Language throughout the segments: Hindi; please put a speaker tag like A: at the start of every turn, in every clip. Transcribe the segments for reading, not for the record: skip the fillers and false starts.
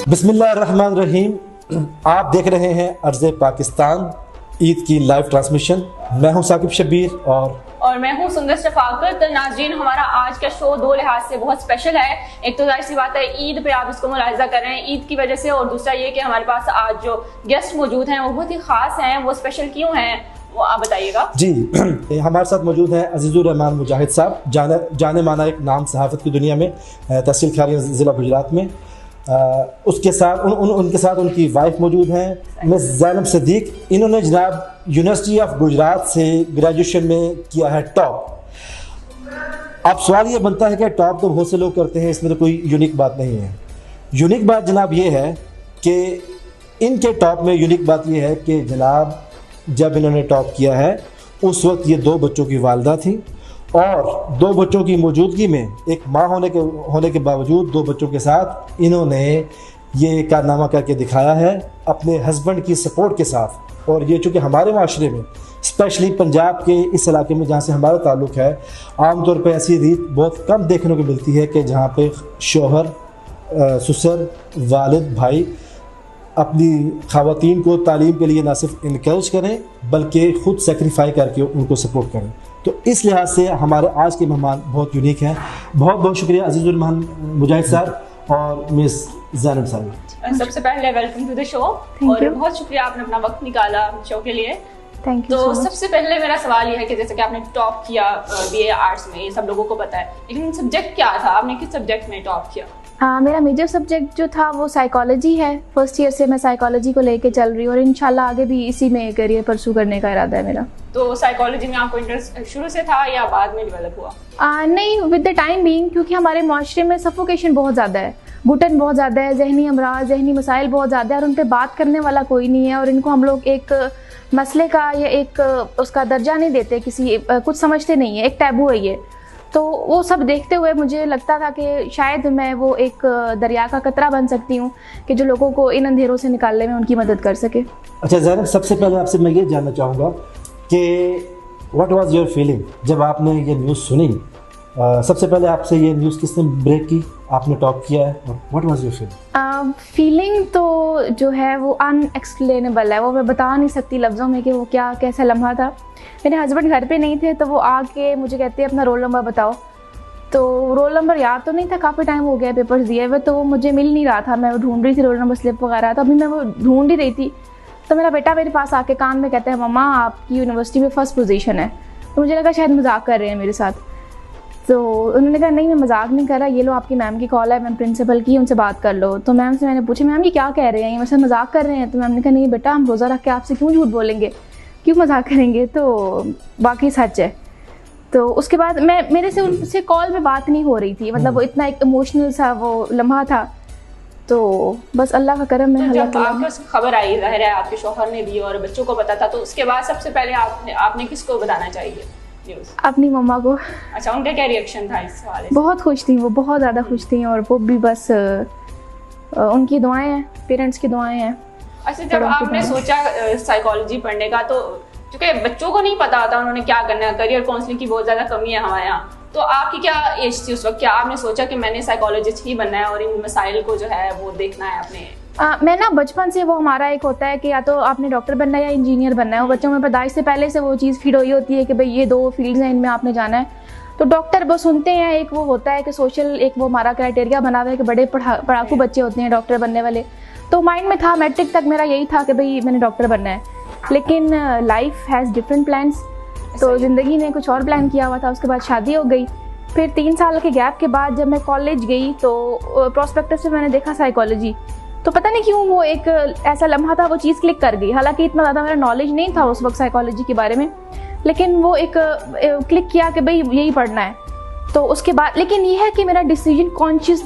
A: बिस्मिल्लाहिर्रहमानिर्रहीम। आप देख रहे हैं अर्ज़े पाकिस्तान ईद की लाइव ट्रांसमिशन। मैं हूं साकिब शब्बीर
B: और मैं हूं सुंदर शफाकत। नाज़रीन, हमारा आज का शो दो लिहाज से बहुत स्पेशल है। एक तो जाहिर सी बात है ईद पे आप इसको मुलाहिजा कर रहे हैं ईद की वजह से, और दूसरा ये कि हमारे पास आज जो गेस्ट मौजूद हैं वो बहुत ही ख़ास हैं। वो स्पेशल क्यों हैं वो आप बताइएगा। जी
A: हमारे साथ मौजूद हैं अजीज़ुर रहमान मुजाहिद साहब, जाने माना एक नाम सहाफ़त की दुनिया में, तहसील खारिया ज़िला गुजरात में। उसके साथ उनके साथ उनकी वाइफ मौजूद हैं मिस ज़ैनब सिद्दीक। इन्होंने जनाब यूनिवर्सिटी ऑफ गुजरात से ग्रेजुएशन में किया है टॉप। अब सवाल ये बनता है कि टॉप तो बहुत से लोग करते हैं, इसमें तो कोई यूनिक बात नहीं है। यूनिक बात जनाब ये है कि इनके टॉप में यूनिक बात ये है कि जनाब जब इन्होंने टॉप किया है उस वक्त ये 2 बच्चों की वालदा थी, और 2 बच्चों की मौजूदगी में एक माँ होने के बावजूद 2 बच्चों के साथ इन्होंने ये कारनामा करके दिखाया है अपने हस्बैंड की सपोर्ट के साथ। और ये चूँकि हमारे माशरे में, स्पेशली पंजाब के इस इलाके में जहाँ से हमारा ताल्लुक़ है, आमतौर पर ऐसी रीत बहुत कम देखने को मिलती है कि जहाँ पे शोहर, ससुर, वालिद, भाई अपनी ख़वातीन को तालीम के लिए ना सिर्फ इनकरेज करें बल्कि ख़ुद सेक्रीफाई करके उनको सपोर्ट करें। तो इस लिहाज से हमारे आज के मेहमान बहुत यूनिक हैं। बहुत बहुत शुक्रिया अजीज़ुर रहमान मुजाहिद साहब और मिस ज़ैनब साहब।
B: सबसे पहले वेलकम टू द शो, और बहुत शुक्रिया आपने अपना वक्त निकाला शो के लिए।
C: Thank you.
B: तो सबसे पहले मेरा सवाल ये है कि जैसे कि आपने टॉप किया बीए आर्ट्स में, ये सब लोगों को पता है, लेकिन सब्जेक्ट क्या था? आपने किस सब्जेक्ट में टॉप किया?
C: मेरा मेजर सब्जेक्ट जो था वो साइकोलॉजी है। फर्स्ट ईयर से मैं साइकोलॉजी को लेके चल रही हूँ और इंशाल्लाह आगे भी इसी में करियर परसू करने का इरादा है मेरा।
B: तो साइकोलॉजी में आपको इंटरेस्ट शुरू से था या बाद में डेवलप हुआ?
C: नहीं, विद द टाइम बीइंग, क्योंकि हमारे माशरे में सफोकेशन बहुत ज़्यादा है, घुटन बहुत ज़्यादा है, जहनी अमराज, जहनी मसाइल बहुत ज़्यादा है, और उन पर बात करने वाला कोई नहीं है, और इनको हम लोग एक मसले का या एक उसका दर्जा नहीं देते, किसी कुछ समझते नहीं है, एक टैबू है ये। तो वो सब देखते हुए मुझे लगता था कि शायद मैं वो एक दरिया का कतरा बन सकती हूँ कि जो लोगों को इन अंधेरों से निकालने में उनकी मदद कर सके।
A: अच्छा ज़ैनब, सबसे पहले आपसे मैं ये जानना चाहूँगा कि व्हाट वाज योर फीलिंग जब आपने ये न्यूज़ सुनी? सबसे पहले आपसे ये न्यूज़ किसने ब्रेक की? आपने टॉप किया है, what was your feeling?
C: Feeling तो जो है वो अनएक्सप्लेनेबल है, वो मैं बता नहीं सकती लफ्ज़ों में कि वो क्या कैसा लम्हा था। मेरे हस्बैंड घर पे नहीं थे, तो वो आके मुझे कहते हैं अपना रोल नंबर बताओ। तो रोल नंबर याद तो नहीं था, काफ़ी टाइम हो गया पेपर्स दिए हुए, तो वो मुझे मिल नहीं रहा था। मैं वो ढूंढ रही थी रोल नंबर स्लिप वगैरह, तो अभी मैं वो ढूंढ ही रही थी, तो मेरा बेटा मेरे पास आके कान में कहता है, मम्मा आपकी यूनिवर्सिटी में फ़र्स्ट पोजीशन है। तो मुझे लगा शायद मजाक कर रहे हैं मेरे साथ। तो उन्होंने कहा नहीं, मैं मजाक नहीं कर रहा, ये लो आपकी मैम की कॉल है, मैम प्रिंसिपल की, उनसे बात कर लो। तो मैम से मैंने पूछा, मैम ये क्या कह रहे हैं, ये मेरे साथ मजाक कर रहे हैं? तो मैम ने कहा नहीं बेटा, हम रोज़ा रख के आपसे क्यों झूठ बोलेंगे, क्यों मजाक करेंगे, तो बाकी सच है। तो उसके बाद मेरे से उनसे कॉल में बात नहीं हो रही थी, मतलब वो इतना एक इमोशनल सा वो लम्हा था। तो बस अल्लाह का करम है।
B: तो जब आपको खबर आई, जाहिर है आपके शौहर ने दी और बच्चों को पता था, तो उसके बाद सबसे पहले आपने किसको बताना चाहिए न्यूज़?
C: अपनी मम्मा को।
B: अच्छा, उनका क्या रिएक्शन था इस सवाल से?
C: बहुत खुश थी वो, बहुत ज़्यादा खुश थी, और वो भी बस उनकी दुआएं हैं, पेरेंट्स की दुआएं हैं।
B: अच्छा, जब आपने सोचा साइकोलॉजी पढ़ने का, तो क्योंकि बच्चों को नहीं पता होता उन्होंने क्या करना है, करियर काउंसलिंग की बहुत ज़्यादा कमी है हमारे यहाँ, तो आपकी क्या एज थी उस वक्त? क्या आपने सोचा कि मैंने साइकोलॉजिस्ट ही बनना है और इन मसाइल को जो है वो देखना है अपने?
C: मैं ना बचपन से, वो हमारा एक होता है कि या तो आपने डॉक्टर बनना है या इंजीनियर बनना है, वो बच्चों में पैदाइश से पहले से वो चीज़ फीड हुई होती है कि भाई ये 2 फील्ड्स हैं, इनमें आपने जाना है। तो डॉक्टर वो सुनते हैं, एक वो होता है कि सोशल, एक वो हमारा क्राइटेरिया बना हुआ है कि बड़े पढ़ाकू बच्चे होते हैं डॉक्टर बनने वाले। तो माइंड में था, मैट्रिक तक मेरा यही था कि भाई मैंने डॉक्टर बनना है, लेकिन लाइफ हैज़ डिफरेंट प्लान्स। तो ज़िंदगी ने कुछ और प्लान किया हुआ था। उसके बाद शादी हो गई, फिर 3 साल के गैप के बाद जब मैं कॉलेज गई तो प्रोस्पेक्टस में मैंने देखा साइकोलॉजी, तो पता नहीं क्यों वो एक ऐसा लम्हा था, वो चीज़ क्लिक कर गई। हालांकि इतना ज़्यादा मेरा नॉलेज नहीं था उस वक्त साइकोलॉजी के बारे में, लेकिन वो एक क्लिक किया कि भाई यही पढ़ना है। तो उसके बाद लेकिन ये है कि मेरा डिसीजन कॉन्शियस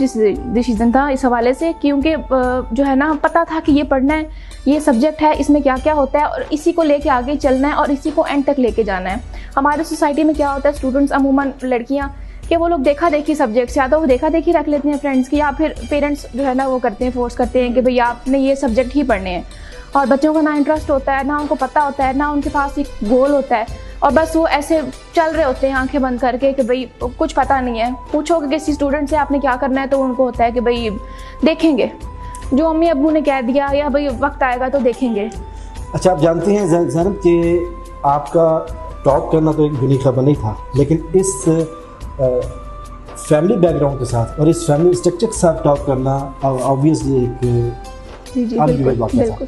C: डिसीजन था इस हवाले से, क्योंकि जो है ना पता था कि ये पढ़ना है, ये सब्जेक्ट है, इसमें क्या क्या होता है, और इसी को लेके आगे चलना है और इसी को एंड तक लेके जाना है। हमारे सोसाइटी में क्या होता है, स्टूडेंट्स अमूमन लड़कियाँ कि वो लोग देखा देखी सब्जेक्ट्स, या तो वो देखा देखी रख लेते हैं फ्रेंड्स की, या फिर पेरेंट्स जो है ना वो करते हैं, फोर्स करते हैं कि भाई आपने ये सब्जेक्ट ही पढ़ने हैं। और बच्चों का ना इंटरेस्ट होता है, ना उनको पता होता है, ना उनके पास एक गोल होता है, और बस वो ऐसे चल रहे होते हैं आंखें बंद करके कि भाई कुछ पता नहीं है। पूछोगे किसी स्टूडेंट से आपने क्या करना है, तो उनको होता है कि भाई देखेंगे। जो अम्मी अब्बू ने कह दिया या भाई वक्त आएगा तो देखेंगे।
A: अच्छा, आप जानती हैं ज़ैनब कि आपका टॉप करना तो एक बुरी खबर नहीं था, लेकिन इस फैमिली बैकग्राउंड के साथ और इस फैमिली स्ट्रक्चर के साथ टॉप करना ऑब्वियसली एक अनबिलीवेबल वाक़या था।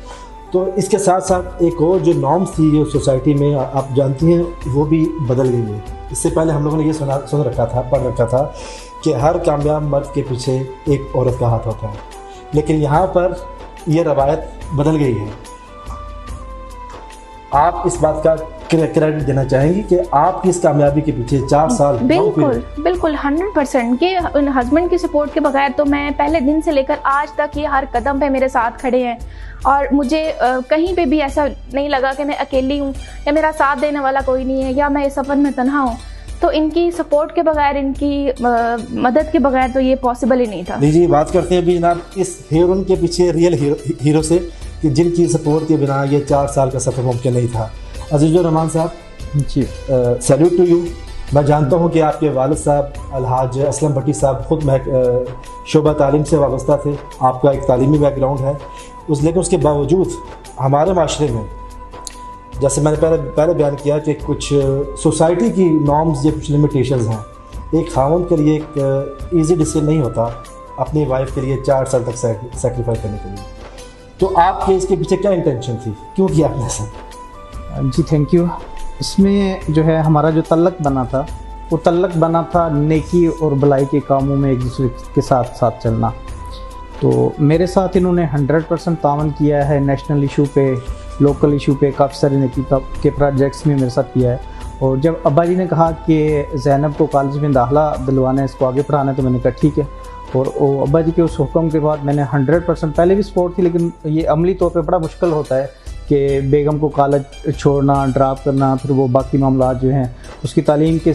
A: तो इसके साथ साथ एक और जो नॉर्म्स थी सोसाइटी में, आप जानती हैं, वो भी बदल गई है। इससे पहले हम लोगों ने ये सुन रखा था, पढ़ रखा था कि हर कामयाब मर्द के पीछे एक औरत का हाथ होता है, लेकिन यहाँ पर ये रवायत बदल गई है। आप इस बात का क्रेडिट देना चाहेंगी कि आपकी इस कामयाबी के पीछे 4 साल
C: बिल्कुल 100% के हस्बैंड की सपोर्ट के बगैर तो मैं पहले दिन से लेकर आज तक ये हर कदम पे मेरे साथ खड़े हैं, और मुझे कहीं पे भी ऐसा नहीं लगा कि मैं अकेली हूँ या मेरा साथ देने वाला कोई नहीं है या मैं इस सफ़र में तन्हा हूँ। तो इनकी सपोर्ट के बगैर, इनकी मदद के बगैर तो ये पॉसिबल ही नहीं था।
A: जी, बात करते हैं अभी जनाब इस हीरोइन के पीछे, रियल हीरो से, कि जिनकी सपोर्ट के बिना ये 4 साल का सफ़र मुमकिन नहीं था। अजीज़ुर रहमान साहब जी, सैल्यूट टू यू। मैं जानता हूँ कि आपके वालिद साहब अलहाज असलम भट्टी साहब ख़ुद शोबा तालीम से वाबस्ता थे, आपका एक तालीमी बैकग्राउंड है, लेकिन उसके बावजूद हमारे माशरे में, जैसे मैंने पहले बयान किया कि कुछ सोसाइटी की नॉर्म्स या कुछ लिमिटेशंस हैं। एक खावंद के लिए एक ईजी डिसीजन नहीं होता अपनी वाइफ के लिए 4 साल तक सेक्रीफाइस करने के लिए। तो आपके इसके पीछे क्या इंटेंशन थी, क्यों किया आपने ऐसा?
D: जी थैंक यू। इसमें जो है हमारा जो तल्लक बना था, वो तल्लक बना था नेकी और भलाई के कामों में एक दूसरे के साथ साथ चलना। तो मेरे साथ इन्होंने 100% तावन किया है। नेशनल इशू पे, लोकल इशू पे काफ़ी सारे नेकी के प्रोजेक्ट्स में मेरे साथ किया है। और जब अब्बा जी ने कहा कि ज़ैनब को कॉलेज में दाखिला दिलवाना है, इसको आगे पढ़ाना है, तो मैंने कहा ठीक है। और अब्बा जी के उस हुक्म के बाद मैंने 100%, पहले भी सपोर्ट थी, लेकिन ये अमली तौर पे बड़ा मुश्किल होता है कि बेगम को कॉलेज छोड़ना, ड्रॉप करना, फिर वो बाकी मामला जो हैं उसकी तालीम के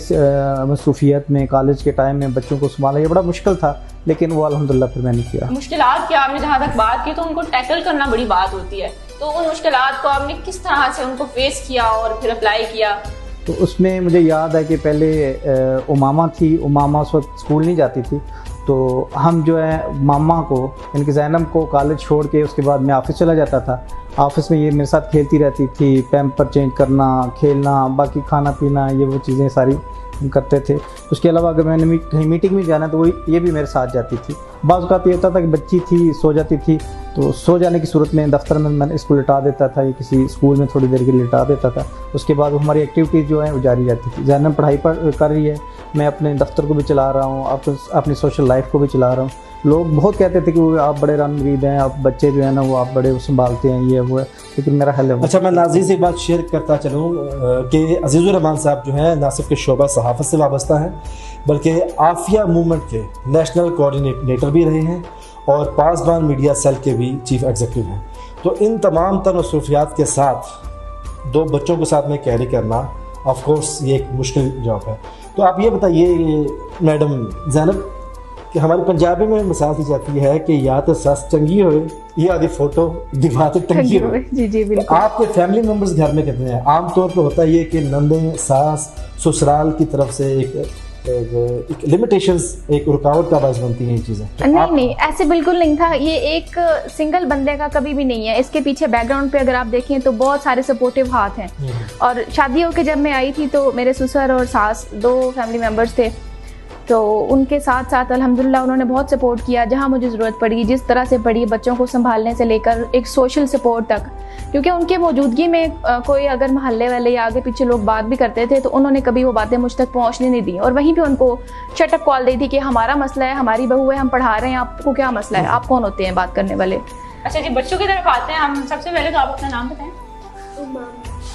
D: मसरूफियत में, कॉलेज के टाइम में बच्चों को संभालना, ये बड़ा मुश्किल था, लेकिन वो अल्हम्दुलिल्लाह फिर मैंने किया।
B: मुश्किलात की आपने जहाँ तक बात की, तो उनको टैकल करना बड़ी बात होती है, तो उन मुश्किलात को आपने किस तरह से उनको फेस किया और फिर अप्लाई किया?
D: तो उसमें मुझे याद है कि पहले उमामा थी, उमामा उस वक्त स्कूल नहीं जाती थी, तो हम जो है मामा को, यानी ज़ैनब को कॉलेज छोड़ के उसके बाद मैं ऑफ़िस चला जाता था। ऑफ़िस में ये मेरे साथ खेलती रहती थी, पैम्पर चेंज करना, खेलना, बाकी खाना पीना, ये वो चीज़ें सारी हम करते थे। उसके अलावा अगर मैंने कहीं मीटिंग में जाना तो वो ये भी मेरे साथ जाती थी। बाज़ औक़ात ये होता था कि बच्ची थी, सो जाती थी, तो सो जाने की सूरत में दफ्तर में मैं इसको लिटा देता था या किसी स्कूल में थोड़ी देर के लिए लिटा देता था। उसके बाद हमारी एक्टिविटीज़ जो है वो जारी रहती थी। ज़ैनब पढ़ाई कर रही है, मैं अपने दफ्तर को भी चला रहा हूँ, अपनी सोशल लाइफ को भी चला रहा हूँ। लोग बहुत कहते थे कि वो आप बड़े रनवीद हैं, आप बच्चे जो है ना वो आप बड़े संभालते हैं, ये वो है, लेकिन मेरा हल है।
A: अच्छा, मैं नाज़रीन से एक बात शेयर करता चलूँ कि अजीज़ुर रहमान साहब जो हैं ना सिर्फ के शोबा सहाफ़त से वाबस्ता हैं, बल्कि आफिया मूवमेंट के नेशनल कोऑर्डिनेटर भी रहे हैं और पासबान मीडिया सेल के भी चीफ एग्जीक्यूटिव हैं। तो इन तमाम तर मसरूफियात के साथ 2 बच्चों के साथ में कैरी करना ऑफ कोर्स ये एक मुश्किल जॉब है। तो आप ये बताइए मैडम ज़ैनब कि हमारे पंजाबी में मिसाल दी जाती है कि या तो सस चंगी हो या आदि फोटो दीवार पे टंगी हो।
C: जी बिल्कुल।
A: आपके फैमिली मेंबर्स घर में कितने हैं? आमतौर पर होता है ये कि नंदे, सास, ससुराल की तरफ से एक लिमिटेशंस, एक रुकावट का बायस बनती हैं ये चीज़ें।
C: नहीं, ऐसे बिल्कुल नहीं था। ये एक सिंगल बंदे का कभी भी नहीं है। इसके पीछे बैकग्राउंड पे अगर आप देखें तो बहुत सारे सपोर्टिव हाथ हैं। और शादी होकर जब मैं आई थी तो मेरे ससुर और सास 2 फैमिली मेम्बर्स थे, तो उनके साथ साथ अल्हम्दुलिल्लाह उन्होंने बहुत सपोर्ट किया जहाँ मुझे ज़रूरत पड़ी, जिस तरह से पड़ी, बच्चों को संभालने से लेकर एक सोशल सपोर्ट तक। क्योंकि उनके मौजूदगी में कोई अगर महल्ले वाले या आगे पीछे लोग बात भी करते थे तो उन्होंने कभी वो बातें मुझ तक पहुँचने नहीं दी, और वहीं पे उनको शटअप कॉल दी थी कि हमारा मसला है, हमारी बहू है, हम पढ़ा रहे हैं, आपको क्या मसला है, आप कौन होते हैं बात करने वाले।
B: अच्छा जी, बच्चों की तरफ आते हैं हम। सबसे पहले तो आप अपना नाम बताएं।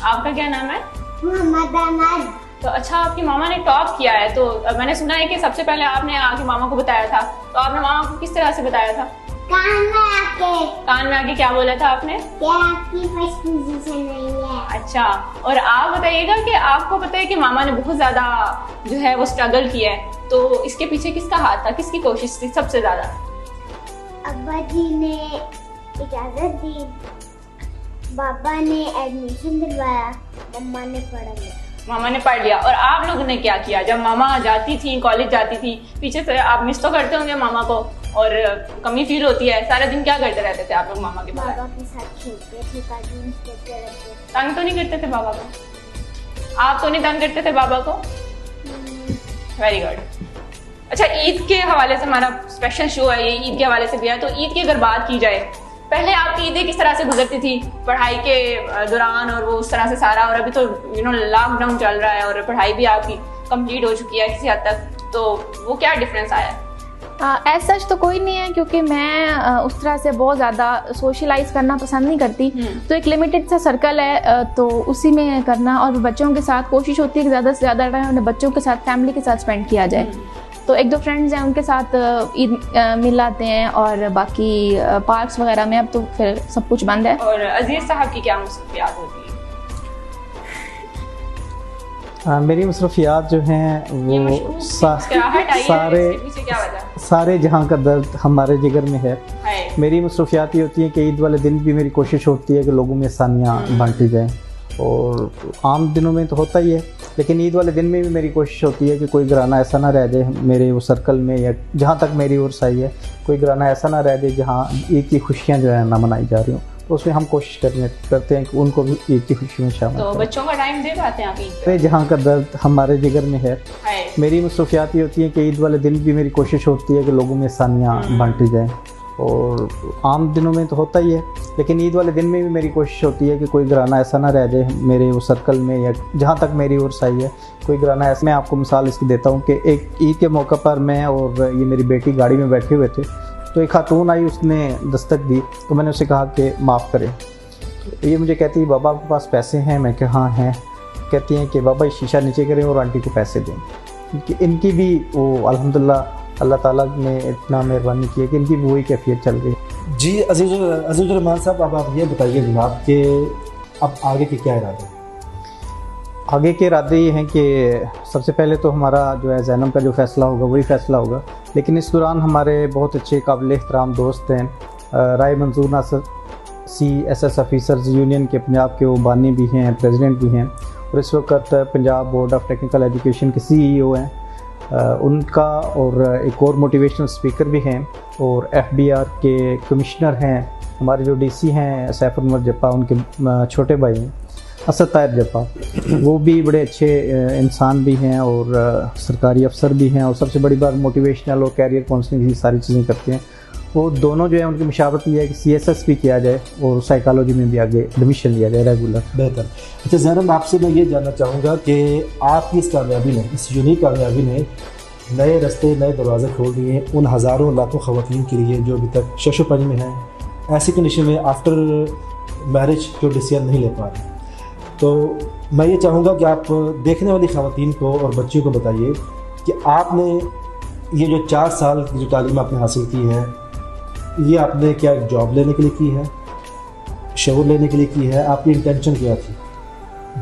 B: आपका क्या नाम है? तो अच्छा, आपकी मामा ने टॉप किया है, तो मैंने सुना है कि सबसे पहले आपने आके मामा को बताया था, तो आपने मामा को किस तरह से बताया था? कान में आके क्या बोला था आपने?
E: क्या आपकी फर्स्ट पोजीशन नहीं है।
B: अच्छा, और आप बताइएगा कि आपको पता है कि मामा ने बहुत ज्यादा जो है वो स्ट्रगल किया है, तो इसके पीछे किसका हाथ था, किसकी कोशिश थी सबसे ज्यादा?
E: अब्बा जी ने इजाजत दी, बाबा ने एडमिशन दिलवाया, मम्मा ने पढ़ा लिया।
B: मामा ने पढ़ लिया। और आप लोगों ने क्या किया? जब मामा जाती थी, कॉलेज जाती थी, पीछे से आप मिस तो करते होंगे मामा को? और कमी फील होती है, सारा दिन क्या करते रहते थे आप लोग मामा के पास?
E: बाबा के साथ खेलते थे, कार्टून्स देखते रहते थे।
B: तंग तो नहीं करते थे बाबा को? आप तो नहीं तंग करते थे बाबा को? Very good. अच्छा, ईद के हवाले से हमारा स्पेशल शो है, ये ईद के हवाले से भी है, तो ईद की अगर बात की जाए, पहले आपकी ईदें किस तरह से गुजरती थी पढ़ाई के दौरान और वो उस तरह से सारा, और अभी तो लॉकडाउन चल रहा है और पढ़ाई भी आपकी कंप्लीट हो चुकी है किसी हद तक, तो वो क्या डिफरेंस आया है?
C: एज सच तो कोई नहीं है, क्योंकि मैं उस तरह से बहुत ज़्यादा सोशलाइज करना पसंद नहीं करती। तो एक लिमिटेड सा सर्कल है, तो उसी में करना, और बच्चों के साथ कोशिश होती है कि ज़्यादा से ज़्यादा टाइम उन्हें बच्चों के साथ, फैमिली के साथ स्पेंड किया जाए। तो एक दो फ्रेंड्स हैं, उनके साथ ईद मिल आते हैं, और बाकी पार्क्स वगैरह में अब तो फिर सब कुछ बंद है।
B: और अजीज साहब की क्या मसरूफियात होती है?
D: मेरी मसरूफियात जो हैं वो सारे जहाँ का दर्द हमारे जिगर में है। मेरी मसरूफियात ये होती है कि ईद वाले दिन भी मेरी कोशिश होती है कि लोगों में आसानियाँ बांटी जाएँ, और आम दिनों में तो होता ही है, लेकिन ईद वाले दिन में भी मेरी कोशिश होती है कि कोई घराना ऐसा ना रह जाए मेरे वो सर्कल में, या जहाँ तक मेरी ओर से आई है, कोई घराना ऐसा ना रह जाए जहाँ ईद की खुशियाँ जो है ना मनाई जा रही हों। तो उसमें हम कोशिश करते हैं कि उनको भी ईद की खुशी में शामिल
B: तो
D: करें।
B: बच्चों का टाइम दे पाते हैं आप ईद पे?
D: जहाँ का दर्द हमारे जिगर में है। मेरी मसरूफियात ये होती है कि ईद वाले दिन भी मेरी कोशिश होती है कि लोगों में आसानियाँ बांटी जाएँ, और आम दिनों में तो होता ही है, लेकिन ईद वाले दिन में भी मेरी कोशिश होती है कि कोई घराना ऐसा ना रह जाए मेरे वो सर्कल में, या जहाँ तक मेरी ओर से आई है, कोई घराना ऐसा। मैं आपको मिसाल इसकी देता हूँ कि एक ईद के मौके पर मैं और ये मेरी बेटी गाड़ी में बैठे हुए थे, तो एक खातून आई, उसने दस्तक दी, तो मैंने उसे कहा कि माफ़ करें। तो ये मुझे कहती है, बाबा आपके पास पैसे हैं? मैं कहा हाँ हैं। कहती हैं कि बाबा शीशा नीचे करें और आंटी को पैसे दें। इनकी भी वो अल्हम्दुलिल्लाह अल्लाह ताला ने इतना मेहरबानी की है कि इनकी भी वही कैफियत चल रही है।
A: जी अजीज़ुर रहमान साहब, अब आप ये बताइए जनाब कि अब आगे के क्या इरादे?
D: आगे के इरादे ये हैं कि सबसे पहले तो हमारा जो है ज़ैनब का जो फ़ैसला होगा वही फ़ैसला होगा, लेकिन इस दौरान हमारे बहुत अच्छे काबिल एहतराम दोस्त हैं, राय मंजूर नासर CSS ऑफिसर्स यूनियन के पंजाब के वो बानी भी हैं, प्रेसिडेंट भी हैं, और इस वक्त Punjab board of technical education के CEO हैं उनका, और एक और मोटिवेशनल स्पीकर भी हैं, और FBR के कमिश्नर हैं, हमारे जो DC हैं सैफ उमर जप्पा, उनके छोटे भाई हैं असद ताहिर जप्पा, वो भी बड़े अच्छे इंसान भी हैं और सरकारी अफसर भी हैं, और सबसे बड़ी बात मोटिवेशनल और कैरियर काउंसलिंग की सारी चीज़ें करते हैं। वो दोनों जो है उनकी मशावरत ये है कि CSS भी किया जाए और साइकोलॉजी में भी आगे एडमिशन लिया जाए रेगुलर।
A: बेहतर। अच्छा ज़ैनब, आपसे मैं ये जानना चाहूँगा कि आपकी इस कामयाबी ने, इस यूनिक कामयाबी ने नए रास्ते, नए दरवाजे खोल दिए उन हज़ारों लाखों ख़वातीन के लिए जो अभी तक शशोपनी में हैं, ऐसी कंडीशन में आफ्टर मैरिज जो डिसीजन नहीं ले पा रहे। तो मैं ये चाहूँगा कि आप देखने वाली ख़वातीन को और बच्चियों को बताइए कि आपने ये जो 4 साल की जो तालीम आपने हासिल की है, ये आपने क्या जॉब लेने के लिए की है, शऊर लेने के लिए की है, आपकी इंटेंशन क्या थी?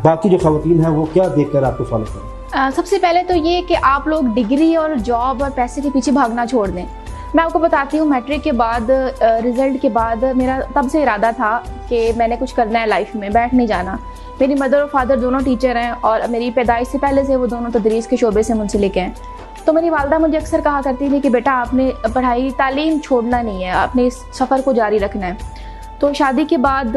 A: बाकी जो ख़वातीन हैं वो क्या देखकर आपको फॉलो करें?
C: सबसे पहले तो ये कि आप लोग डिग्री और जॉब और पैसे के पीछे भागना छोड़ दें। मैं आपको बताती हूँ, मैट्रिक के बाद, रिज़ल्ट के बाद मेरा तब से इरादा था कि मैंने कुछ करना है लाइफ में, बैठ नहीं जाना। मेरी मदर और फादर दोनों टीचर हैं, और मेरी पैदाइश से पहले से वो दोनों तदरीस के शोबे से मुंसलिक हैं। तो मेरी वालदा मुझे अक्सर कहा करती थी कि बेटा आपने पढ़ाई तालीम छोड़ना नहीं है, आपने इस सफ़र को जारी रखना है। तो शादी के बाद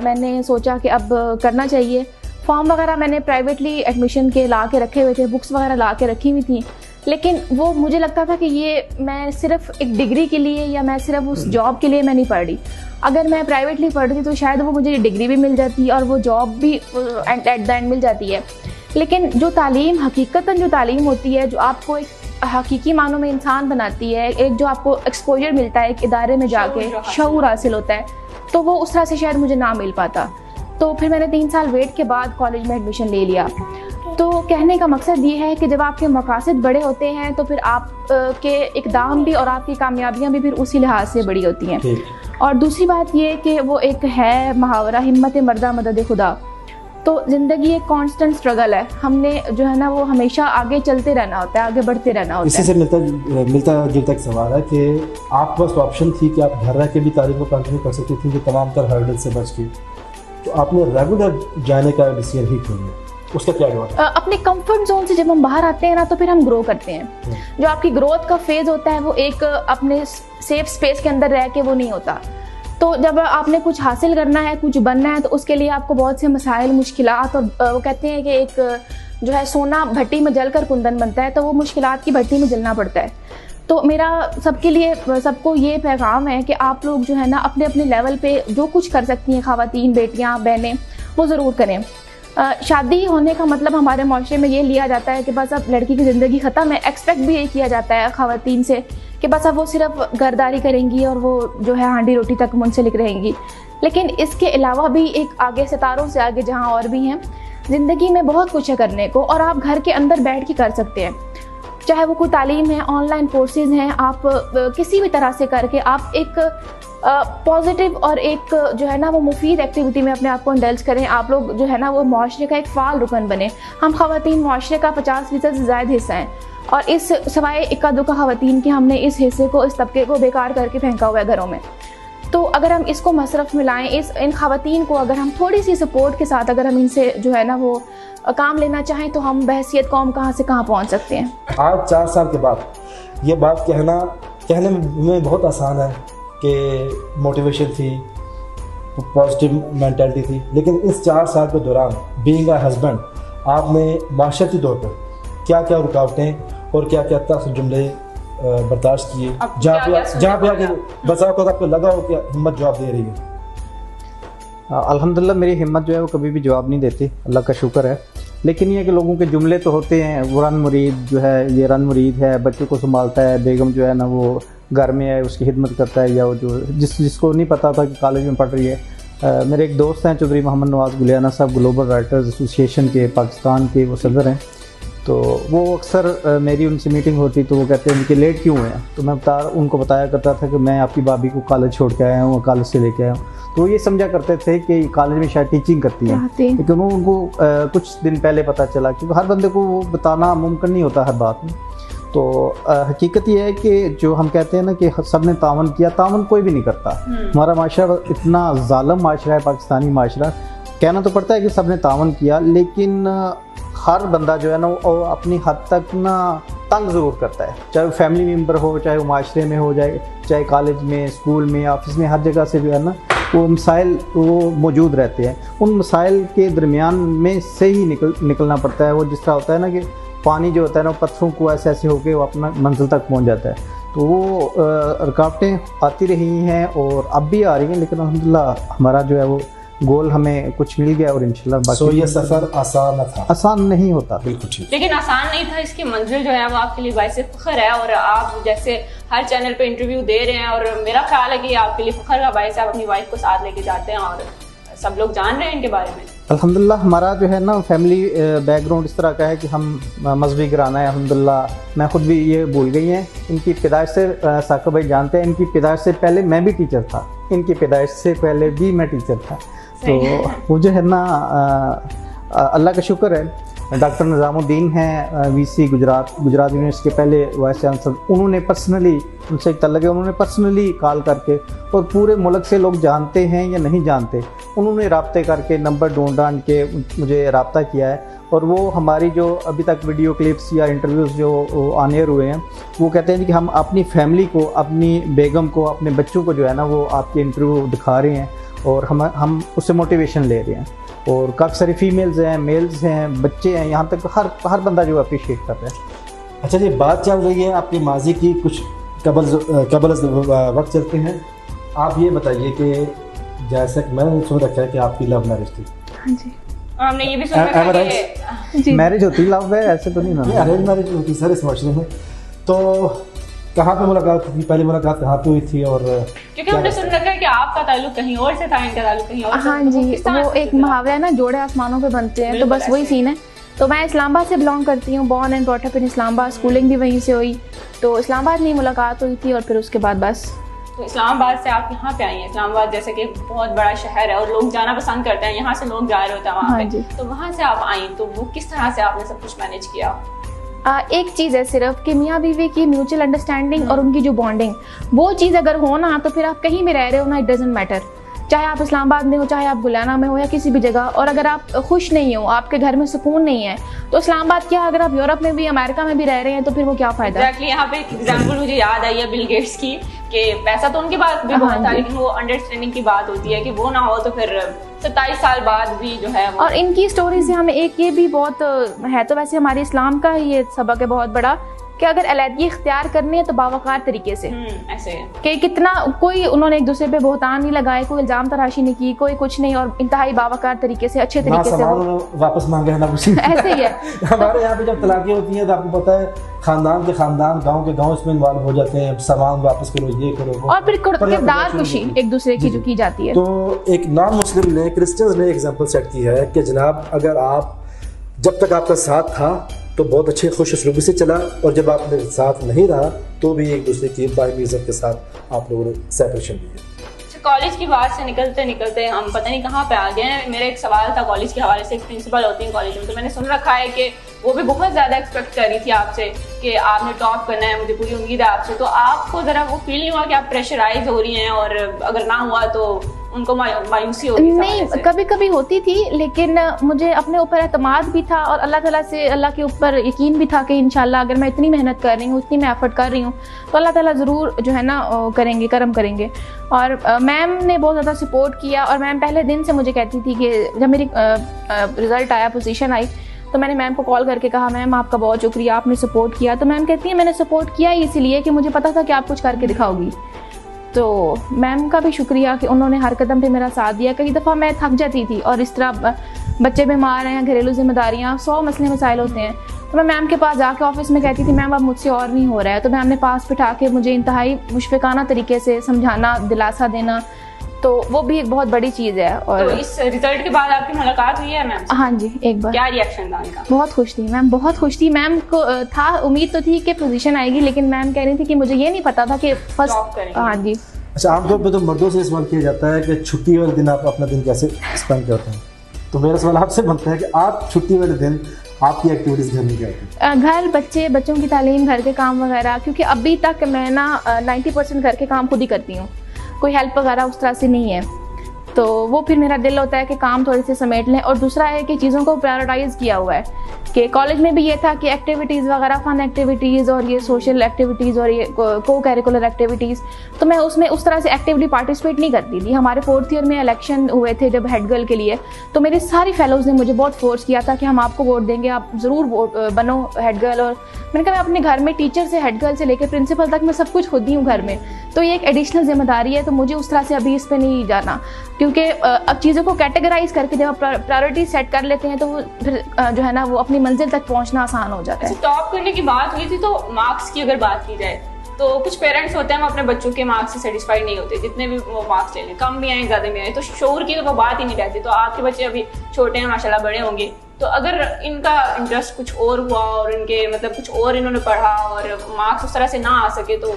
C: मैंने सोचा कि अब करना चाहिए। फॉर्म वगैरह मैंने प्राइवेटली एडमिशन के ला के रखे हुए थे, बुक्स वगैरह ला के रखी हुई थी, लेकिन वो मुझे लगता था कि ये मैं सिर्फ एक डिग्री के लिए या मैं सिर्फ उस जॉब के लिए मैं नहीं पढ़ रही। अगर मैं प्राइवेटली पढ़ती तो शायद वो मुझे डिग्री भी मिल जाती और वो जॉब भी एट द एंड मिल जाती है। लेकिन जो तालीम, हकीकतन जो तालीम होती है, जो आपको एक हकीकी मानों में इंसान बनाती है, एक जो आपको एक्सपोजर मिलता है एक इदारे में जाके, शऊर हासिल होता है, तो वो उस तरह से शायद मुझे ना मिल पाता। तो फिर मैंने 3 साल वेट के बाद कॉलेज में एडमिशन ले लिया। तो कहने का मकसद ये है कि जब आपके मकासद बड़े होते हैं तो फिर आप के इक़दाम भी और आपकी कामयाबियाँ भी फिर उसी लिहाज से बड़ी होती हैं। और दूसरी बात ये कि वो एक है मुहावरा, हिम्मत मर्दा मदद खुदा। तो ज़िंदगी एक कांस्टेंट स्ट्रगल है, हमने जो है ना वो हमेशा आगे चलते रहना होता है, आगे बढ़ते रहना होता है।
A: इसी से मिलता जुलता एक सवाल है कि आपके पास ऑप्शन थी कि आप घर रह के भी तालीम को कंटिन्यू कर सकती थी कि तमाम तर हर्डल से बच के, तो आपने रेगुलर जाने का डिसीजन ही क्यों लिया? उसका क्या जवाब?
C: अपने कंफर्ट जोन से जब हम बाहर आते हैं ना तो फिर हम ग्रो करते हैं। जो आपकी ग्रोथ का फेज होता है वो एक अपने सेफ स्पेस के अंदर रह के वो नहीं होता। तो जब आपने कुछ हासिल करना है, कुछ बनना है, तो उसके लिए आपको बहुत से मसाइल, मुश्किलात, और वो कहते हैं कि एक जो है सोना भट्टी में जलकर कुंदन बनता है, तो वो मुश्किलात की भट्टी में जलना पड़ता है। तो मेरा सबके लिए, सबको ये पैगाम है कि आप लोग जो है ना अपने अपने लेवल पे जो कुछ कर सकती हैं, ख़वातीन, बेटियां, बहनें, वो ज़रूर करें। शादी होने का मतलब हमारे माशरे में ये लिया जाता है कि बस अब लड़की की ज़िंदगी ख़त्म है। एक्सपेक्ट भी ये किया जाता है ख़वातीन से कि बस अब वो सिर्फ घरदारी करेंगी और वो जो है हांडी रोटी तक मुंसलिक रहेंगी। लेकिन इसके अलावा भी एक आगे, सितारों से आगे जहाँ और भी हैं, ज़िंदगी में बहुत कुछ है करने को, और आप घर के अंदर बैठ के कर सकते हैं। चाहे वो कोई तालीम है, ऑनलाइन कोर्सेज़ हैं, आप किसी भी तरह से करके आप एक पॉजिटिव और एक जो है ना वो मुफीद एक्टिविटी में अपने आप को इंडल्ज करें। आप लोग जो है ना वो माशरे का एक फ़ाल रुकन बने। हम ख़वातीन माशरे का 50% से ज़्यादा हिस्सा हैं, और इस सवाए इक्का दुक्का ख़वातीन के हमने इस हिस्से को, इस तबके को बेकार करके फेंका हुआ है घरों में। तो अगर हम इसको मसरफ में लाएँ, इन ख़वातीन को अगर हम थोड़ी सी सपोर्ट के साथ अगर हम इनसे जो है ना वो काम लेना चाहें, तो हम बहसियत कौम कहाँ से कहाँ पहुँच सकते हैं।
A: आज 4 साल के बाद ये बात कहने में बहुत आसान है कि मोटिवेशन थी, पॉजिटिव मेंटालिटी थी, लेकिन इस 4 साल के दौरान बीइंग अ हस्बैंड आपने माशरती तौर पर क्या क्या रुकावटें और क्या क्या तख्त जुमले बर्दाश्त किए, जहाँ पे आके बचाव को आपको लगा हो कि हिम्मत जवाब दे रही है?
D: अल्हम्दुलिल्लाह मेरी हिम्मत जो है वो कभी भी जवाब नहीं देती, अल्लाह का शुक्र है। लेकिन ये कि लोगों के जुमले तो होते हैं, वो रन मुरीद जो है, ये रन मुरीद है, बच्चों को संभालता है, बेगम जो है ना वो घर में है, उसकी खिदमत करता है, या वो जो जिसको नहीं पता था कि कॉलेज में पढ़ रही है। मेरे एक दोस्त हैं चौधरी मोहम्मद नवाज़ गुलियाना साहब, ग्लोबल राइटर्स एसोसिएशन के पाकिस्तान के वो सदर हैं। तो वो अक्सर मेरी उनसे मीटिंग होती तो वो कहते हैं कि लेट क्यों हैं, तो मैं उनको बताया करता था कि मैं आपकी भाभी को कॉलेज छोड़ के आया हूँ, कॉलेज से लेके आया हूँ। तो वो ये समझा करते थे कि कॉलेज में शायद टीचिंग करती हैं, लेकिन उनको कुछ दिन पहले पता चला, क्योंकि हर बंदे को वो बताना मुमकिन नहीं होता हर बात में। तो हकीकत ये है कि जो हम कहते हैं ना कि सब ने तावन किया, तावन कोई भी नहीं करता। हमारा माशरा इतना ज़ालिम माशरा है, पाकिस्तानी माशरा। कहना तो पड़ता है कि सब ने तावन किया, लेकिन हर बंदा जो है ना वो अपनी हद तक ना तंग ज़रूर करता है, चाहे वो फैमिली मेम्बर हो, चाहे वो माशरे में हो, चाहे कॉलेज में, स्कूल में, ऑफिस में, हर जगह से जो है ना वो मसाइल वो मौजूद रहते हैं। उन मसाइल के दरमियान में से ही निकलना पड़ता है। वो जिस तरह होता है ना कि पानी जो होता है ना वो पत्थरों को ऐसे ऐसे होकर वो अपना मंजिल तक पहुंच जाता है। तो वो रुकावटें आती रही हैं और अब भी आ रही हैं, लेकिन अल्हम्दुलिल्लाह हमारा जो है वो गोल हमें कुछ मिल गया, और इंशाल्लाह बाकी
A: ये सफ़र आसान था,
D: आसान नहीं होता,
A: बिल्कुल ठीक,
B: लेकिन आसान नहीं था। इसकी मंजिल जो है वो आपके लिए बाइसे फ़ख्र है, और आप जैसे हर चैनल पे इंटरव्यू दे रहे हैं, और मेरा ख्याल है कि आपके लिए फ़ख्र का बाइस, आप अपनी वाइफ को साथ लेके जाते हैं, और सब लोग जान रहे हैं इनके बारे में।
D: अल्हम्दुलिल्लाह हमारा जो है ना फैमिली बैकग्राउंड इस तरह का है कि हम मजहबी घराना है। अल्हम्दुलिल्लाह मैं ख़ुद भी ये भूल गई हैं, इनकी पैदाइश से साकिब भाई जानते हैं, इनकी पैदाइश से पहले मैं भी टीचर था, इनकी पैदाइश से पहले भी मैं टीचर था। तो वो जो है ना अल्लाह का शुक्र है। डॉक्टर निज़ामुद्दीन हैं वीसी गुजरात यूनिवर्सिटी के पहले वाइस चांसलर, उन्होंने पर्सनली, उनसे एक तल्लुक़ है, उन्होंने पर्सनली कॉल करके, और पूरे मुल्क से लोग जानते हैं या नहीं जानते, उन्होंने राब्ते करके नंबर ढूंढ के मुझे रब्ता किया है। और वो हमारी जो अभी तक वीडियो क्लिप्स या इंटरव्यूज़ जो ऑन एयर हुए हैं, वो कहते हैं कि हम अपनी फैमिली को, अपनी बेगम को, अपने बच्चों को जो है ना वो आपके इंटरव्यू दिखा रहे हैं, और हम उससे मोटिवेशन ले रहे हैं। और काफ़ी सारी फीमेल्स हैं, मेल्स हैं, बच्चे हैं, यहाँ तक हर बंदा जो अप्रिशिएट कर रहा है।
A: अच्छा जी, बात चल रही है आपकी माजी की, कुछ कबल वक्त चलते हैं। आप ये बताइए कि जैसे कि मैंने सुन रखा है कि आपकी लव मैरिज थी।
C: हाँ जी,
B: और हमने ये भी सुना है कि
D: मैरिज होती लव है, ऐसे तो नहीं ना,
A: अरेंज मैरिज होती सर इस माशरे में। तो कहाँ पे मुलाकात हुई, पहली मुलाकात कहाँ पे हुई थी? और
B: क्योंकि हमने सुन रखा है कि आपका ताल्लुक कहीं और से था, इनका ताल्लुक कहीं और से।
C: हाँ जी, वो एक मुहावरा है ना, जोड़े आसमानों पे बनते हैं, तो बस वही सीन है। तो मैं इस्लामाबाद से बिलोंग करती हूँ, born and brought up in Islamabad, schooling भी वहीं से हुई। तो इस्लामाबाद में मुलाकात हुई थी, और फिर उसके बाद बस।
B: तो इस्लामाबाद से आप यहाँ पे आई हैं। इस्लामाबाद जैसे कि बहुत बड़ा शहर है और लोग जाना पसंद करते हैं, यहाँ से लोग जा रहे होते हैं वहाँ पे, तो वहाँ से आप आई, तो वो किस तरह से आपने सब कुछ मैनेज किया?
C: एक चीज़ है सिर्फ कि मियाँ बीवी की म्यूचुअल अंडरस्टैंडिंग और उनकी जो बॉन्डिंग, वो चीज़ अगर हो ना, तो फिर आप कहीं भी रह रहे हो ना, इट डजेंट मैटर। चाहे आप इस्लामाबाद में हो, चाहे आप गुलाना में हो या किसी भी जगह, और अगर आप खुश नहीं हो, आपके घर में सुकून नहीं है, तो इस्लामाबाद क्या, अगर आप यूरोप में भी, अमेरिका में भी रह रहे हैं, तो फिर वो क्या फ़ायदा।
B: एग्जैक्टली, यहाँ पे एक एग्जाम्पल मुझे याद आई है बिल गेट्स की, कि पैसा तो उनके पास भी बहुत था, लेकिन वो अंडरस्टैंडिंग की बात होती है कि वो ना हो तो फिर 27 साल बाद भी जो है वो। और
C: इनकी स्टोरी से हमें एक ये भी बहुत है, तो वैसे हमारे इस्लाम का ये सबक है बहुत बड़ा, कि अगर अलहदगी इख्तियार करनी है तो बावकार तरीके से,
B: ऐसे है
C: कि कितना कोई उन्होंने एक दूसरे पे बोहतान नहीं लगाए, कोई इल्जाम तराशी नहीं की, कोई कुछ नहीं, और इंतहाई बावकार तरीके से, अच्छे तरीके से
A: वापस मांगे है ना कुछ
C: ऐसे ही है।
A: हमारे यहाँ पे जब तलाक़ें होती हैं तो आपको पता है खानदान के खानदान, गांव के गांव इसमें इन्वॉल्व हो जाते हैं, सामान वापस करो, ये करो,
C: और फिर किरदार खुशी एक दूसरे की जो की जाती है।
A: तो एक नॉन मुस्लिम ने, क्रिश्चियंस ने एग्जांपल सेट की है कि जनाब अगर आप, जब तक आपका साथ था तो बहुत अच्छे खुश उसलूबी से चला, और जब आपने साथ नहीं रहा तो भी एक दूसरे की बाइमी इज़्ज़त के साथ आप लोगों ने सेपरेशन ली है।
B: कॉलेज की बात से निकलते निकलते हम पता नहीं कहाँ पे आ गए हैं। मेरा एक सवाल था कॉलेज के हवाले से, एक प्रिंसिपल होती है कॉलेज में, तो मैंने सुन रखा है कि वो भी बहुत ज़्यादा एक्सपेक्ट कर रही थी आपसे कि आपने टॉप करना है, मुझे पूरी उम्मीद है आपसे। तो आपको ज़रा वो फील नहीं हुआ कि आप प्रेशराइज हो रही हैं, और अगर ना हुआ तो उनको मायूसी होती?
C: नहीं, कभी कभी होती थी, लेकिन मुझे अपने ऊपर एतमाद भी था, और अल्लाह ताला से, अल्लाह के ऊपर यकीन भी था कि इंशाल्लाह अगर मैं इतनी मेहनत कर रही हूँ, इतनी मैं एफर्ट कर रही हूँ, तो अल्लाह ताला ज़रूर जो है ना करेंगे, करम करेंगे। और मैम ने बहुत ज़्यादा सपोर्ट किया, और मैम पहले दिन से मुझे कहती थी कि जब मेरी रिज़ल्ट आया, पोजीशन आई, तो मैंने मैम को कॉल करके कहा, मैम आपका बहुत शुक्रिया, आपने सपोर्ट किया। तो मैम कहती है मैंने सपोर्ट किया इसीलिए कि मुझे पता था कि आप कुछ करके दिखाओगी। तो मैम का भी शुक्रिया कि उन्होंने हर कदम पे मेरा साथ दिया। कई दफ़ा मैं थक जाती थी, और इस तरह बच्चे बीमार हैं, घरेलू जिम्मेदारियाँ, 100 मसले मसाइल होते हैं, तो मैं मैम के पास जाके ऑफिस में कहती थी मैम अब मुझसे और नहीं हो रहा है। तो मैम ने पास बिठा के मुझे इंतहाई मुशफ़िकाना तरीके से समझाना, दिलासा देना, तो वो भी एक बहुत बड़ी चीज़ है। और
B: तो इस रिजल्ट के बाद आपकी मुलाकात हुई है मैम?
C: हाँ जी, एक बार।
B: क्या रिएक्शन था उनका?
C: बहुत खुश थी मैम, बहुत खुश थी। मैम को था, उम्मीद तो थी कि पोजीशन आएगी, लेकिन मैम कह रही थी कि मुझे ये नहीं पता था कि फर्स्ट। हाँ जी।
A: अच्छा, आमतौर पे तो मर्दों से सवाल किया जाता है कि छुट्टी वाले दिन आप अपना दिन कैसे स्पेंड करते हैं, तो मेरा सवाल आपसे बनता है कि आप छुट्टी वाले दिन आपकी एक्टिविटीज़ घर में क्या होती है?
C: घर, बच्चों की तालीम, घर के काम वगैरह, क्योंकि अभी तक मैं ना 90% घर के काम खुद ही करती हूँ, कोई हेल्प वगैरह उस तरह से नहीं है। तो वो फिर मेरा दिल होता है कि काम थोड़े से समेट लें। और दूसरा है कि चीज़ों को प्रायोरिटाइज़ किया हुआ है, कि कॉलेज में भी ये था कि एक्टिविटीज़ वगैरह, फन एक्टिविटीज़ और ये सोशल एक्टिविटीज़ और ये को करिकुलर एक्टिविटीज़, तो मैं उसमें उस तरह से एक्टिवली पार्टिसिपेट नहीं करती थी। हमारे 4th ईयर में इलेक्शन हुए थे जब हेड गर्ल के लिए, तो मेरे सारी फेलोज़ ने मुझे बहुत फोर्स किया था कि हम आपको वोट देंगे, आप ज़रूर वोट बनो हेड गर्ल। और मैंने कहा मैं अपने घर में टीचर से हेड गर्ल से लेकर प्रिंसिपल तक मैं सब कुछ खुद ही हूँ घर में, तो ये एक एडिशनल जिम्मेदारी है। तो मुझे उस तरह से अभी इस पर नहीं जाना, क्योंकि अब चीज़ों को कैटेगराइज करके जब आप प्रायोरिटी सेट कर लेते हैं तो वो फिर जो है ना वो अपनी मंजिल तक पहुंचना आसान हो जाता है।
B: टॉप करने की बात हुई थी, तो मार्क्स की अगर बात की जाए तो कुछ पेरेंट्स होते हैं वो अपने बच्चों के मार्क्स से सेटिस्फाइड नहीं होते, जितने भी वो मार्क्स ले लें, कम भी आए ज़्यादा भी आए, तो शोर की तो वो बात ही नहीं रहती। तो आपके बच्चे अभी छोटे हैं, माशाल्लाह बड़े होंगे, तो अगर इनका इंटरेस्ट कुछ और हुआ और इनके मतलब कुछ और इन्होंने पढ़ा और मार्क्स उस तरह से ना आ सके, तो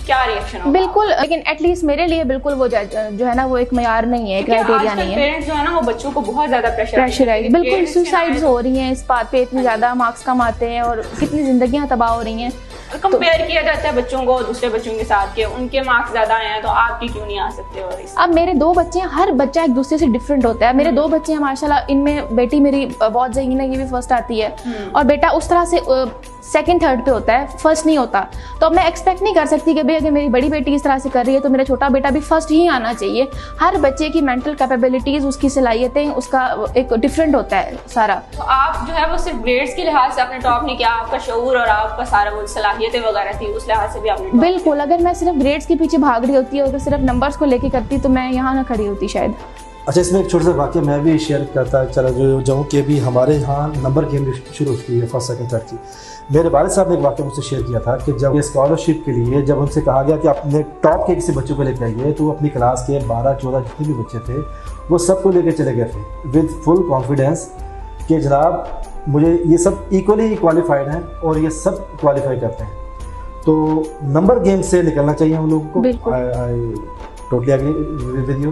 B: क्या रिएक्शन होगा?
C: बिल्कुल, लेकिन एटलीस्ट मेरे लिए बिल्कुल वो जो है ना वो एक मयार नहीं है, क्राइटेरिया नहीं है।
B: पेरेंट्स जो है ना वो बच्चों को बहुत ज्यादा
C: प्रेशराइज, बिल्कुल सुसाइड्स हो रही हैं इस बात पे, इतनी ज्यादा मार्क्स कम आते हैं और कितनी जिंदगियां तबाह हो रही हैं।
B: कंपेयर किया जाता है बच्चों को दूसरे बच्चों के साथ, के उनके मार्क्स ज्यादा आए हैं तो आपके क्यों नहीं आ सकते? और
C: अब मेरे 2 बच्चे हैं, हर बच्चा एक दूसरे से डिफरेंट होता है। मेरे 2 बच्चे हैं माशाल्लाह, इनमें बेटी मेरी बहुत ज़हीन है, ये भी फर्स्ट आती है, और बेटा उस तरह से 2nd 3rd पे होता है, फर्स्ट नहीं होता। तो अब मैं एक्सपेक्ट नहीं कर सकती कि भाई अगर मेरी बड़ी बेटी इस तरह से कर रही है तो मेरा छोटा बेटा भी फर्स्ट ही आना चाहिए। हर बच्चे की मेंटल कैपेबिलिटीज़, उसकी सलाहियतें, उसका एक डिफरेंट होता है सारा।
B: तो आप जो है वो सिर्फ ग्रेड्स के लिहाज से आपने टॉप नहीं किया, आपका शऊर और आपका सारा वो सलाहियतें वगैरह थी, उस लिहाज से भी आपने?
C: बिल्कुल, अगर मैं सिर्फ ग्रेड्स के पीछे भाग रही होती और सिर्फ नंबर्स को लेके करती तो मैं यहाँ ना खड़ी होती शायद।
A: अच्छा, इसमें एक छोटा सा वाक़या मैं भी शेयर करता चला जाऊँ कि भी हमारे यहाँ नंबर गेम शुरू होती है 1st 2nd 3rd की। मेरे वालिद साहब ने एक वाक़या मुझसे शेयर किया था कि जब ये स्कॉलरशिप के लिए जब उनसे कहा गया कि अपने टॉप के किसी बच्चों को लेकर आइए, तो वो अपनी क्लास के 12-14 जितने भी बच्चे थे वो सबको लेकर चले गए थे विद फुल कॉन्फिडेंस कि जनाब मुझे ये सब इक्वली क्वालिफाइड हैं और ये सब क्वालिफाई करते हैं। तो नंबर गेम से निकलना चाहिए हम लोगों को। I totally agree with you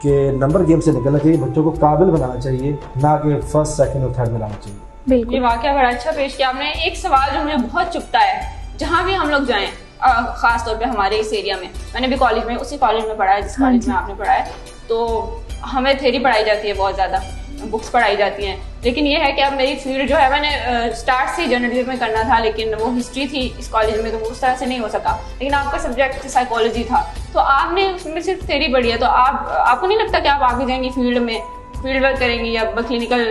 A: कि नंबर गेम से निकलना चाहिए, बच्चों को काबिल बनाना चाहिए, ना कि 1st 2nd और 3rd में लाना चाहिए।
C: बिल्कुल,
B: ये वाकया बड़ा अच्छा पेश किया आपने। एक सवाल जो मुझे बहुत चुभता है, जहाँ भी हम लोग जाएं, खास तौर पे हमारे इस एरिया में, मैंने भी कॉलेज में उसी कॉलेज में पढ़ा है जिस कॉलेज में आपने पढ़ा है, तो हमें थ्योरी पढ़ाई जाती है, बहुत ज़्यादा बुक्स पढ़ाई जाती हैं। लेकिन ये है कि अब मेरी फील्ड जो है, मैंने स्टार्ट से जर्नलिज्म में करना था, लेकिन वो हिस्ट्री थी इस कॉलेज में, तो वो उस तरह से नहीं हो सका। लेकिन आपका सब्जेक्ट साइकोलॉजी था, तो आपने उसमें सिर्फ थ्योरी पढ़ी है, तो आपको नहीं लगता कि आप आगे जाएंगी फील्ड में, फील्ड वर्क करेंगी या क्लिनिकल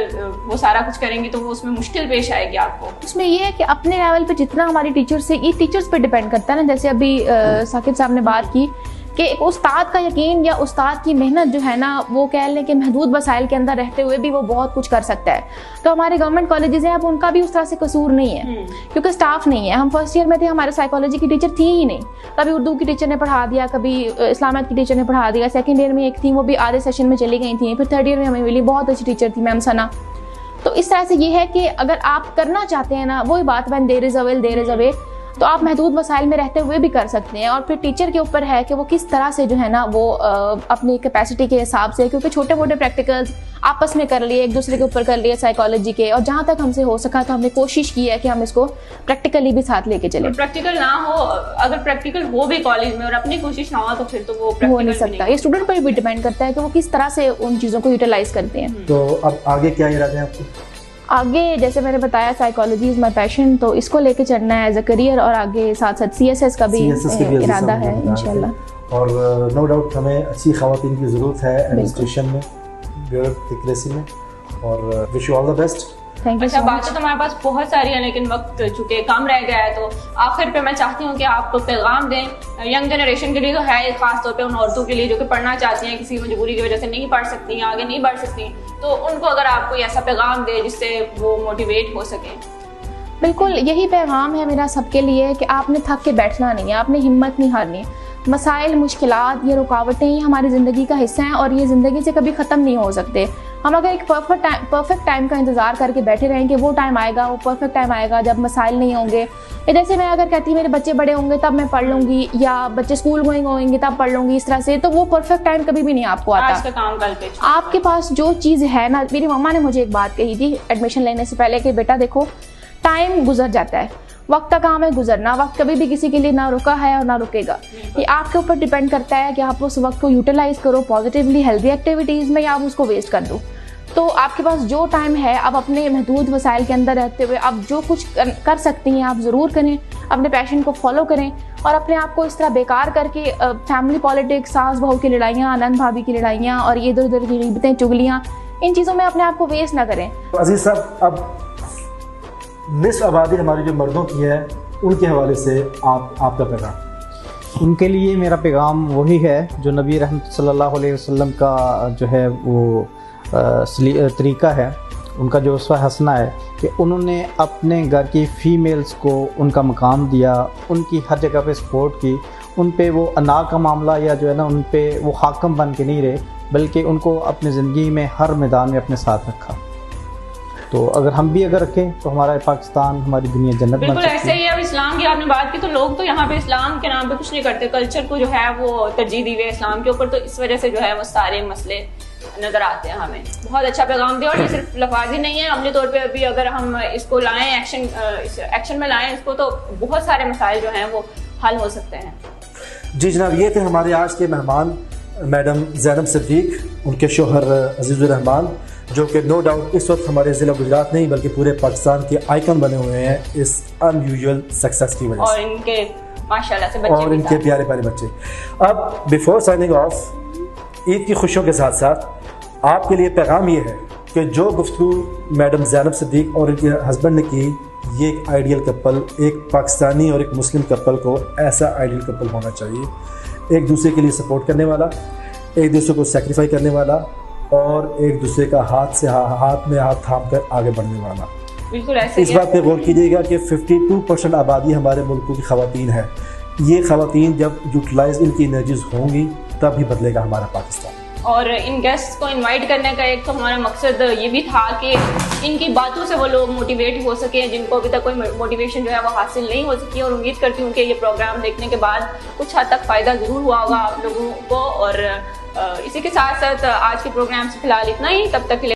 B: वो सारा कुछ करेंगी, तो वो उसमें मुश्किल पेश आएगी आपको?
C: उसमें ये है कि अपने लेवल पे जितना हमारी टीचर्स है, ये टीचर्स पे डिपेंड करता है ना। जैसे अभी साकिब साहब ने बात की कि एक उस्ताद का यकीन या उस्ताद की मेहनत जो है ना, वो कह लें कि महदूद वसाइल के अंदर रहते हुए भी वो बहुत कुछ कर सकता है। तो हमारे गवर्नमेंट कॉलेजेस हैं, अब उनका भी उस तरह से कसूर नहीं है क्योंकि स्टाफ नहीं है। हम फर्स्ट ईयर में थे, हमारे साइकोलॉजी की टीचर थी ही नहीं, कभी उर्दू की टीचर ने पढ़ा दिया, कभी इस्लामियत की टीचर ने पढ़ा दिया। सेकेंड ईयर में एक थी, वो भी आधे सेशन में चली गई थी। फिर थर्ड ईयर में हमें मिली, बहुत अच्छी टीचर थी मैम सना। तो इस तरह से ये है कि अगर आप करना चाहते हैं ना, वही बात बन देर इज़ अ विल, तो आप महदूद वसाइल में रहते हुए भी कर सकते हैं। और फिर टीचर के ऊपर है कि वो किस तरह से जो है ना, वो अपनी कैपेसिटी के हिसाब से, क्योंकि छोटे मोटे प्रैक्टिकल्स आपस में कर लिए, एक दूसरे के ऊपर कर लिए साइकोलॉजी के, और जहाँ तक हमसे हो सका तो हमने कोशिश की है कि हम इसको प्रैक्टिकली भी साथ लेके चले।
B: प्रैक्टिकल ना हो, अगर प्रैक्टिकल हो भी कॉलेज में और अपनी कोशिश ना हो, तो फिर तो वो
C: हो नहीं सकता। ये स्टूडेंट पर भी डिपेंड करता है कि वो किस तरह से उन चीज़ों को यूटिलाइज करते हैं।
A: तो अब आगे क्या इरादे हैं आपके?
C: आगे जैसे मैंने बताया, साइकोलॉजी इज़ माई पैशन, तो इसको लेके चलना है एज अ करियर, और आगे साथ साथ CSS का भी इरादा है इंशाल्लाह।
A: और नो डाउट हमें अच्छी ख़वातीन की ज़रूरत है एडमिनिस्ट्रेशन में, ब्यूरोक्रेसी में, और wish you all the best.
B: अच्छा, बातें तो हमारे पास बहुत सारी हैं, लेकिन वक्त चूंकि कम रह गया है, तो आखिर पे मैं चाहती हूँ कि आप पैगाम दें यंग जनरेशन के लिए, तो है खास तौर पे उन औरतों के लिए जो कि पढ़ना चाहती हैं, किसी मजबूरी की वजह से नहीं पढ़ सकती हैं, आगे नहीं बढ़ सकती, तो उनको अगर आप कोई ऐसा पैगाम दें जिससे वो मोटिवेट हो सकें।
C: बिल्कुल यही पैगाम है मेरा सबके लिए कि आपने थक के बैठना नहीं है, आपने हिम्मत नहीं हारनी। मसाइल, मुश्किलात, ये रुकावटें, ये हमारी ज़िंदगी का हिस्सा हैं और ये ज़िंदगी से कभी ख़त्म नहीं हो सकते। हम अगर एक परफेक्ट टाइम का इंतज़ार करके बैठे रहेंगे, वो टाइम आएगा, वो परफेक्ट टाइम आएगा जब मसाइल नहीं होंगे। जैसे मैं अगर कहती मेरे बच्चे बड़े होंगे तब मैं पढ़ लूँगी, या बच्चे स्कूल गोइंग होंगे तब पढ़ लूँगी, इस तरह से, तो वो परफेक्ट टाइम कभी भी नहीं आपको आता।
B: आज का काम कल पे।
C: आपके पास जो चीज़ है ना, मेरी मम्मा ने मुझे एक बात कही थी एडमिशन लेने से पहले कि बेटा देखो, टाइम गुजर जाता है, वक्त का काम है गुजरना, वक्त कभी भी किसी के लिए ना रुका है और ना रुकेगा। ये आपके ऊपर डिपेंड करता है कि आप उस वक्त को यूटिलाइज करो पॉजिटिवली, हेल्दी एक्टिविटीज़ में, या आप उसको वेस्ट कर दो। तो आपके पास जो टाइम है, आप अपने महदूद वसाइल के अंदर रहते हुए आप जो कुछ कर सकती हैं आप ज़रूर करें, अपने पैशन को फॉलो करें, और अपने आप को इस तरह बेकार करके फैमिली पॉलिटिक्स, सास बहू की लड़ाइयाँ, नंद भाभी की लड़ाइयाँ और ये इधर उधर की गिबतें, चुगलियाँ, इन चीज़ों में अपने आप को वेस्ट ना करें।
A: अजीज साहब, अब निस्फ आबादी हमारी जो मर्दों की है, उनके हवाले से आपका पैगाम?
D: उनके लिए मेरा पैगाम वही है जो नबी रहमत सल्लल्लाहु अलैहि वसल्लम का जो है वो तरीका है, उनका जो उसवा हसना है कि उन्होंने अपने घर की फ़ीमेल्स को उनका मकाम दिया, उनकी हर जगह पे सपोर्ट की, उन पे वो अना का मामला या जो है ना, उन पे वो हाकम बन के नहीं रहे, बल्कि उनको अपनी ज़िंदगी में हर मैदान में अपने साथ रखा। तो अगर हम भी अगर रखें तो हमारा पाकिस्तान, हमारी दुनिया जन्नत बन सकती है।
B: बिल्कुल ऐसे ही। अब इस्लाम की आपने बात की, तो लोग तो यहाँ पे इस्लाम के नाम पे कुछ नहीं करते, कल्चर को जो है वो तरजीह दी हुई है इस्लाम के ऊपर, तो इस वजह से जो है वो सारे मसले नजर आते हैं हमें। बहुत अच्छा पैगाम दिया, और ये सिर्फ लफाजी नहीं है, अमली तौर पे अभी अगर हम इसको लाएं, एक्शन में लाएं इसको, तो बहुत सारे मसाइल जो हैं वो हल हो सकते हैं।
A: जी जनाब, ये थे हमारे आज के मेहमान मैडम ज़ैनब सिद्दीक, उनके शोहर अजीज़ुर रहमान, जो कि नो डाउट इस वक्त हमारे ज़िला गुजरात नहीं बल्कि पूरे पाकिस्तान के आइकन बने हुए हैं इस अनयूजुअल सक्सेस की वजह से,
B: और इनके माशाल्लाह से बच्चे
A: और इनके प्यारे प्यारे बच्चे। अब बिफोर साइनिंग ऑफ, ईद की खुशियों के साथ साथ आपके लिए पैगाम ये है कि जो गुफ्तगू मैडम ज़ैनब सिद्दीक और इनके हस्बैंड ने की, ये एक आइडियल कपल, एक पाकिस्तानी और एक मुस्लिम कपल को ऐसा आइडियल कपल होना चाहिए, एक दूसरे के लिए सपोर्ट करने वाला, एक दूसरे को सेक्रीफाई करने वाला, और एक दूसरे का हाथ में हाथ थाम कर आगे बढ़ने वाला।
B: बिल्कुल ऐसे।
A: इस बात पे गौर कीजिएगा कि 52% आबादी हमारे मुल्क की ख़वातीन है। ये ख़वातीन जब यूटिलाइज इनकी एनर्जीज होंगी तब ही बदलेगा हमारा पाकिस्तान।
B: और इन गेस्ट को इनवाइट करने का एक तो हमारा मकसद ये भी था कि इनकी बातों से वो लोग मोटिवेट हो सके जिनको अभी तक कोई मोटिवेशन जो है वो हासिल नहीं हो सकी, और उम्मीद करती हूँ कि ये प्रोग्राम देखने के बाद कुछ हद तक फ़ायदा ज़रूर हुआ होगा आप लोगों को। और इसी के साथ साथ आज के प्रोग्राम से फिलहाल इतना ही, तब तक के लिए